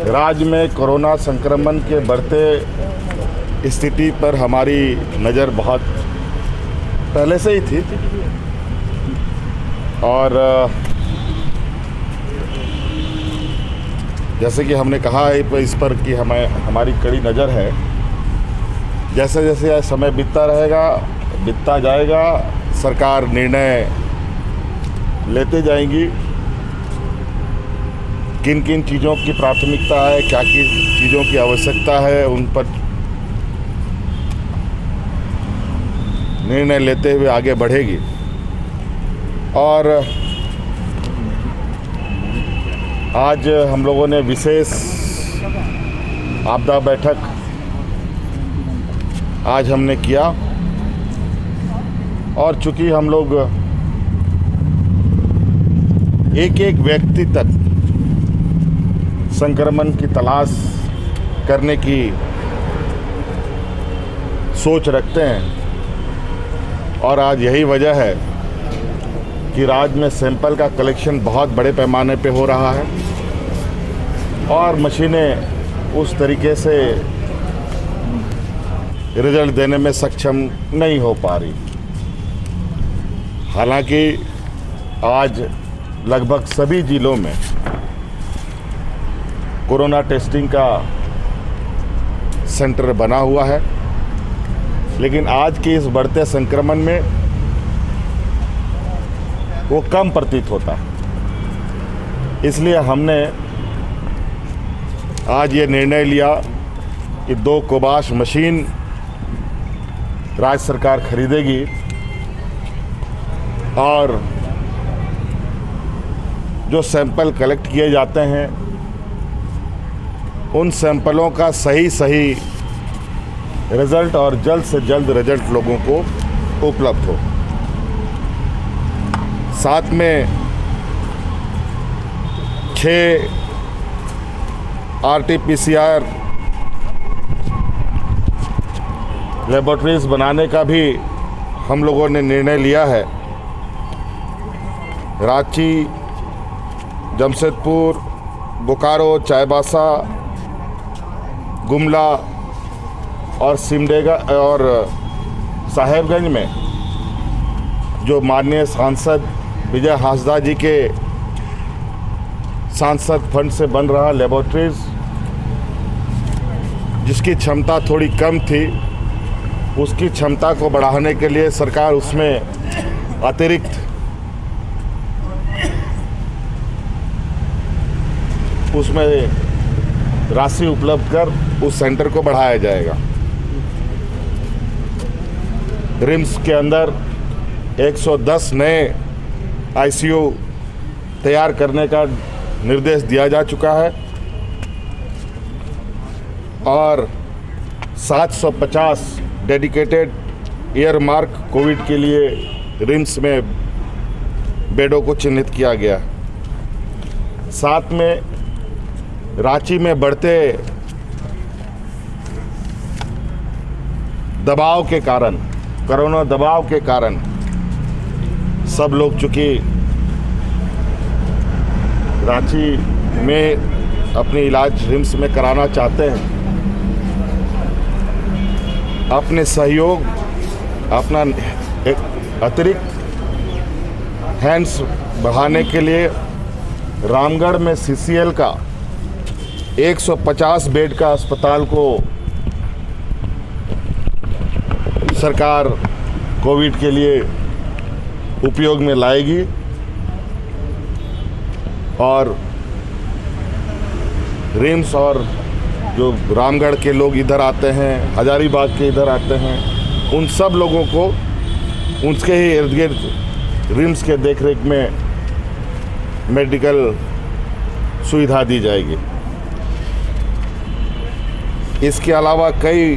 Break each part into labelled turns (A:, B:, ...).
A: राज्य में कोरोना संक्रमण के बढ़ते स्थिति पर हमारी नज़र बहुत पहले से ही थी और जैसे कि हमने कहा है इस पर कि हमारी कड़ी नज़र है। जैसे जैसे समय बीतता जाएगा सरकार निर्णय लेते जाएंगी किन किन चीज़ों की प्राथमिकता है, क्या किन चीज़ों की आवश्यकता है, उन पर निर्णय लेते हुए आगे बढ़ेगी। और आज हम लोगों ने विशेष आपदा बैठक आज हमने किया और चूंकि हम लोग एक एक व्यक्ति तक संक्रमण की तलाश करने की सोच रखते हैं और आज यही वजह है कि राज्य में सैंपल का कलेक्शन बहुत बड़े पैमाने पे हो रहा है और मशीनें उस तरीके से रिजल्ट देने में सक्षम नहीं हो पा रही। हालांकि आज लगभग सभी जिलों में कोरोना टेस्टिंग का सेंटर बना हुआ है, लेकिन आज के इस बढ़ते संक्रमण में वो कम प्रतीत होता है। इसलिए हमने आज ये निर्णय लिया कि 2 कोबाश मशीन राज्य सरकार खरीदेगी और जो सैंपल कलेक्ट किए जाते हैं उन सैंपलों का सही रिजल्ट और जल्द से जल्द रिजल्ट लोगों को उपलब्ध हो। साथ में 6 RT-PCR लेबोरेटरीज बनाने का भी हम लोगों ने निर्णय लिया है। रांची, जमशेदपुर, बोकारो, चाईबासा, गुमला और सिमडेगा और साहेबगंज में जो माननीय सांसद विजय हांसदा जी के सांसद फंड से बन रहा लेबोरेटरीज, जिसकी क्षमता थोड़ी कम थी, उसकी क्षमता को बढ़ाने के लिए सरकार उसमें अतिरिक्त राशि उपलब्ध कर उस सेंटर को बढ़ाया जाएगा। रिम्स के अंदर 110 नए ICU तैयार करने का निर्देश दिया जा चुका है और 750 डेडिकेटेड ईयरमार्क कोविड के लिए रिम्स में बेडों को चिन्हित किया गया। साथ में रांची में बढ़ते दबाव के कारण, कोरोना दबाव के कारण सब लोग चूँकि रांची में अपने इलाज रिम्स में कराना चाहते हैं, अपने सहयोग, अपना एक अतिरिक्त हैंड्स बढ़ाने के लिए रामगढ़ में CCL का 150 बेड का अस्पताल को सरकार कोविड के लिए उपयोग में लाएगी और रिम्स और जो रामगढ़ के लोग इधर आते हैं, हजारीबाग के इधर आते हैं, उन सब लोगों को उसके ही इर्द गिर्द रिम्स के देखरेख में मेडिकल सुविधा दी जाएगी। इसके अलावा कई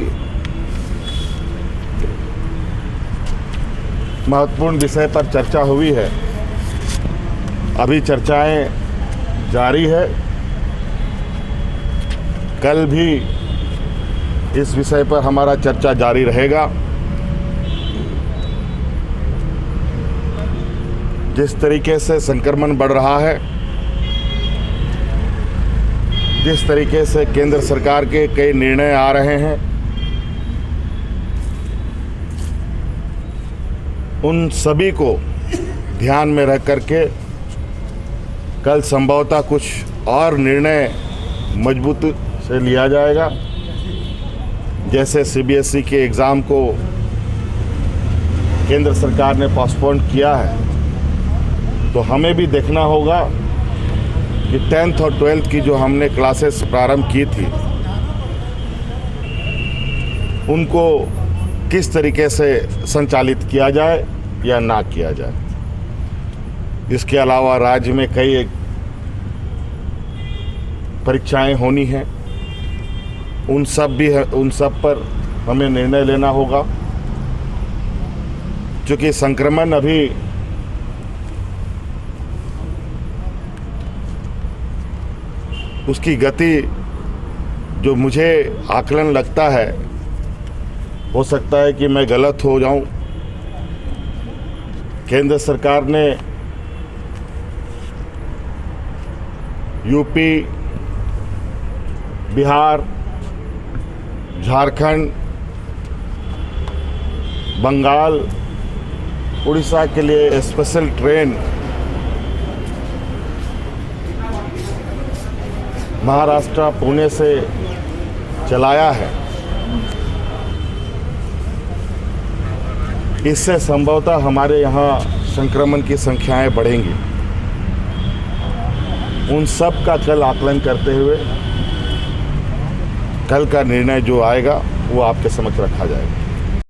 A: महत्वपूर्ण विषय पर चर्चा हुई है। अभी चर्चाएं जारी है। कल भी इस विषय पर हमारा चर्चा जारी रहेगा। जिस तरीके से संक्रमण बढ़ रहा है, जिस तरीके से केंद्र सरकार के कई निर्णय आ रहे हैं, उन सभी को ध्यान में रख करके कल संभवतः कुछ और निर्णय मजबूती से लिया जाएगा। जैसे सीबीएसई के एग्ज़ाम को केंद्र सरकार ने पोस्टपोन किया है, तो हमें भी देखना होगा कि 10th और 12th की जो हमने क्लासेस प्रारंभ की थी, उनको किस तरीके से संचालित किया जाए या ना किया जाए। इसके अलावा राज्य में कई परीक्षाएं होनी हैं, उन सब पर हमें निर्णय लेना होगा। क्योंकि संक्रमण अभी उसकी गति जो मुझे आकलन लगता है, हो सकता है कि मैं गलत हो जाऊं। केंद्र सरकार ने यूपी, बिहार, झारखंड, बंगाल, उड़ीसा के लिए स्पेशल ट्रेन महाराष्ट्र पुणे से चलाया है। इससे संभवतः हमारे यहाँ संक्रमण की संख्याएं बढ़ेंगी। उन सब का कल आकलन करते हुए कल का निर्णय जो आएगा वो आपके समक्ष रखा जाएगा।